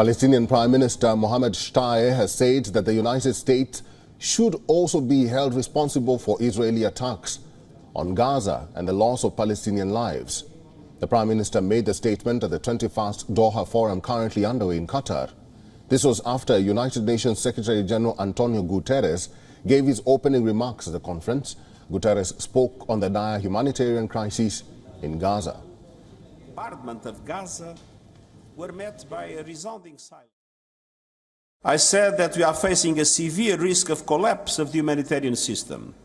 Palestinian Prime Minister Mohammad Shtayyeh has said that the United States should also be held responsible for Israeli attacks on Gaza and the loss of Palestinian lives. The Prime Minister made the statement at the 21st Doha Forum currently underway in Qatar. This was after United Nations Secretary General Antonio Guterres gave his opening remarks at the conference. Guterres spoke on the dire humanitarian crisis in Gaza. The bombardment of Gaza were met by a resounding silence. I said that we are facing a severe risk of collapse of the humanitarian system.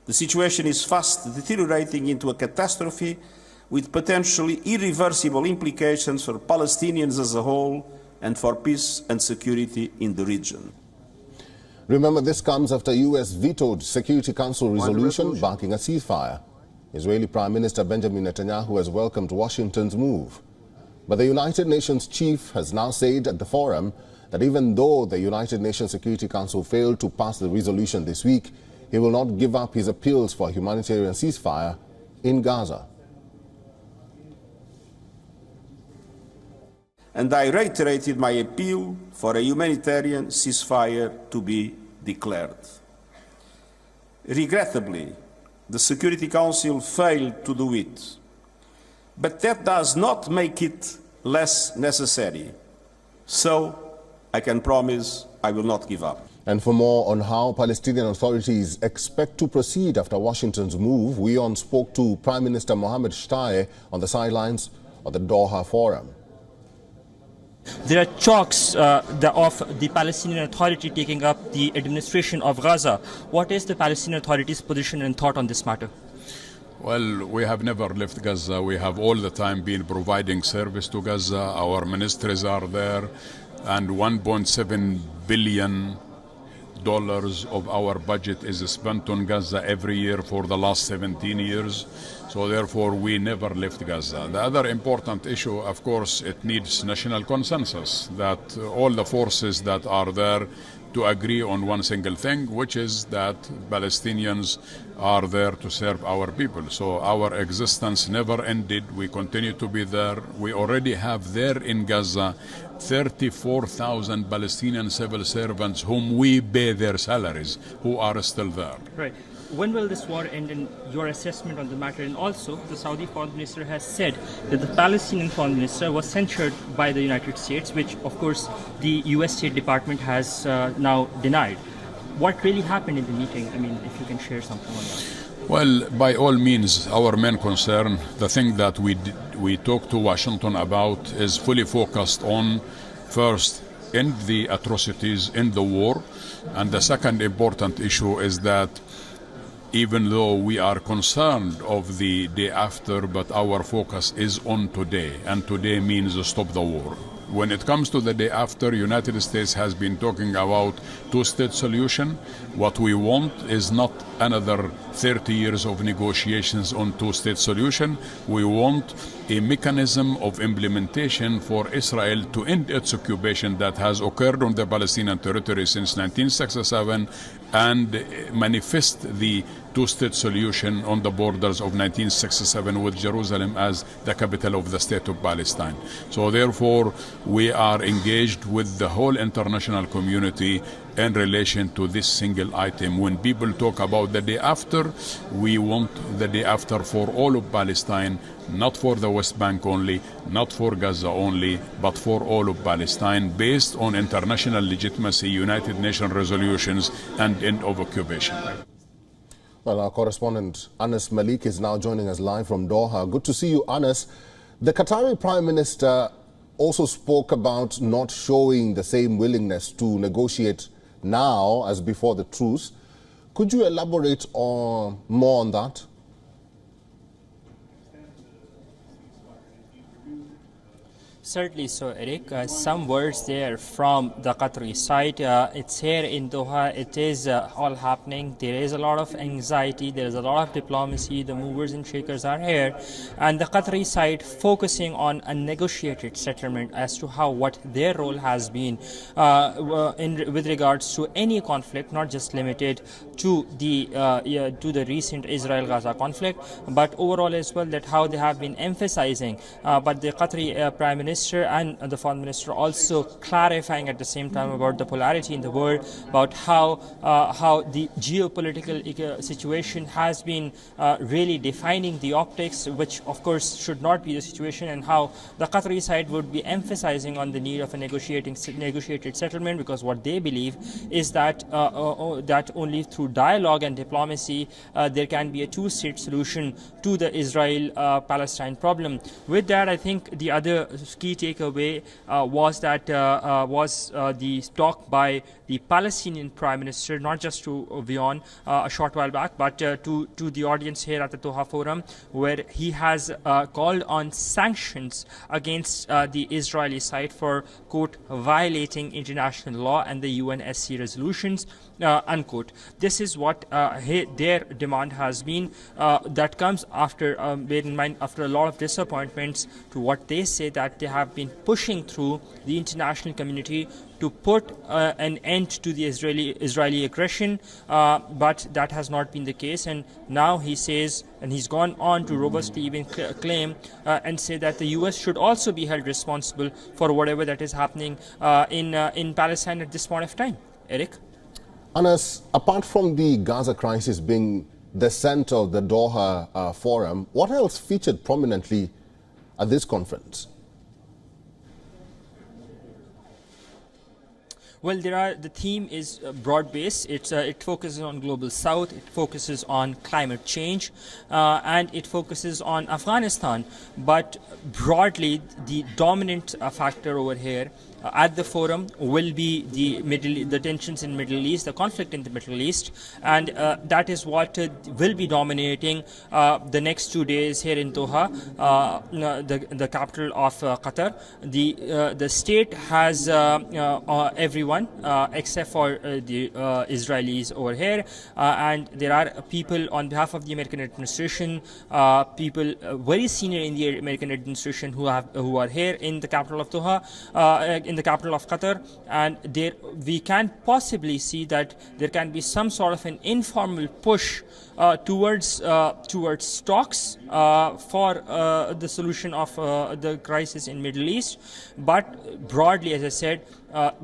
The situation is fast deteriorating into a catastrophe with potentially irreversible implications for Palestinians as a whole and for peace and security in the region. Remember, this comes after US vetoed Security Council resolution backing a ceasefire. Israeli Prime Minister Benjamin Netanyahu has welcomed Washington's move. But the United Nations chief has now said at the forum that even though the United Nations Security Council failed to pass the resolution this week, he will not give up his appeals for a humanitarian ceasefire in Gaza. And I reiterated my appeal for a humanitarian ceasefire to be declared. Regrettably, the Security Council failed to do it. But that does not make it less necessary. So, I can promise I will not give up. And for more on how Palestinian authorities expect to proceed after Washington's move, WION spoke to Prime Minister Mohammad Shtayyeh on the sidelines of the Doha Forum. There are talks of the Palestinian Authority taking up the administration of Gaza. What is the Palestinian Authority's position and thought on this matter? Well, we have never left Gaza. We have all the time been providing service to Gaza. Our ministries are there, and $1.7 billion of our budget is spent on Gaza every year for the last 17 years. So therefore, we never left Gaza. The other important issue, of course, it needs national consensus, that all the forces that are there to agree on one single thing, which is that Palestinians are there to serve our people. So our existence never ended. We continue to be there. We already have there in Gaza 34,000 Palestinian civil servants whom we pay their salaries, who are still there. Right. When will this war end, in your assessment on the matter? And also, the Saudi Foreign Minister has said that the Palestinian Foreign Minister was censured by the United States, which, of course, the US State Department has now denied. What really happened in the meeting? I mean, if you can share something on that. Well, by all means, our main concern, the thing that we talked to Washington about, is fully focused on, first, end the atrocities in the war. And the second important issue is that even though we are concerned of the day after, but our focus is on today, and today means stop the war. When it comes to the day after, United States has been talking about two-state solution. What we want is not another 30 years of negotiations on two-state solution. We want a mechanism of implementation for Israel to end its occupation that has occurred on the Palestinian territory since 1967 and manifest the two-state solution on the borders of 1967 with Jerusalem as the capital of the state of Palestine. So therefore, we are engaged with the whole international community in relation to this single item. When people talk about the day after, we want the day after for all of Palestine, not for the West Bank only, not for Gaza only, but for all of Palestine, based on international legitimacy, United Nations resolutions, and end of occupation. Well, our correspondent Anas Malik is now joining us live from Doha. Good to see you, Anas. The Qatari Prime Minister also spoke about not showing the same willingness to negotiate now as before the truce. Could you elaborate more on that? Certainly so, Eric. Some words there from the Qatari side. It's here in Doha. It is all happening. There is a lot of anxiety. There is a lot of diplomacy. The movers and shakers are here. And the Qatari side focusing on a negotiated settlement as to what their role has been with regards to any conflict, not just limited to the recent Israel-Gaza conflict, but overall as well, that how they have been emphasizing. But the Qatari Prime Minister minister and the foreign minister also clarifying at the same time about the polarity in the world, about how the geopolitical situation has been really defining the optics, which of course should not be the situation, and how the Qatari side would be emphasizing on the need of a negotiated settlement, because what they believe is that that only through dialogue and diplomacy there can be a two-state solution to the Israel-Palestine problem. With that, I think the other key takeaway was that the talk by the Palestinian Prime Minister, not just to WION a short while back, but to the audience here at the Doha Forum, where he has called on sanctions against the Israeli side for, quote, violating international law and the UNSC resolutions, unquote. This is what their demand has been. That comes after, bear in mind, after a lot of disappointments to what they say that they have been pushing through the international community to put an end to the Israeli aggression, but that has not been the case. And now he says, and he's gone on to robustly even claim and say that the US should also be held responsible for whatever that is happening in Palestine at this point of time. Eric? Anas, apart from the Gaza crisis being the center of the Doha Forum, what else featured prominently at this conference? Well, the theme is broad-based. It focuses on global south, it focuses on climate change, and it focuses on Afghanistan. But broadly, the dominant factor over here at the forum will be the tensions in Middle East, the conflict in the Middle East, and that is what will be dominating the next 2 days here in Doha, the capital of Qatar. The state has everyone except for the Israelis over here, and there are people on behalf of the American administration, people very senior in the American administration who are here in the capital of Doha, in the capital of Qatar, and there we can possibly see that there can be some sort of an informal push towards talks for the solution of the crisis in Middle East. But broadly, as I said,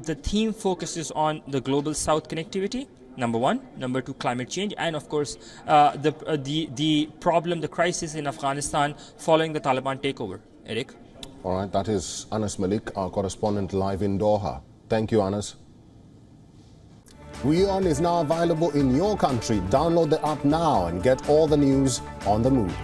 the theme focuses on the global south connectivity, number one. Number two, climate change, and of course the problem, the crisis in Afghanistan following the Taliban takeover. Eric? All right, that is Anas Malik, our correspondent live in Doha. Thank you, Anas. WION is now available in your country. Download the app now and get all the news on the move.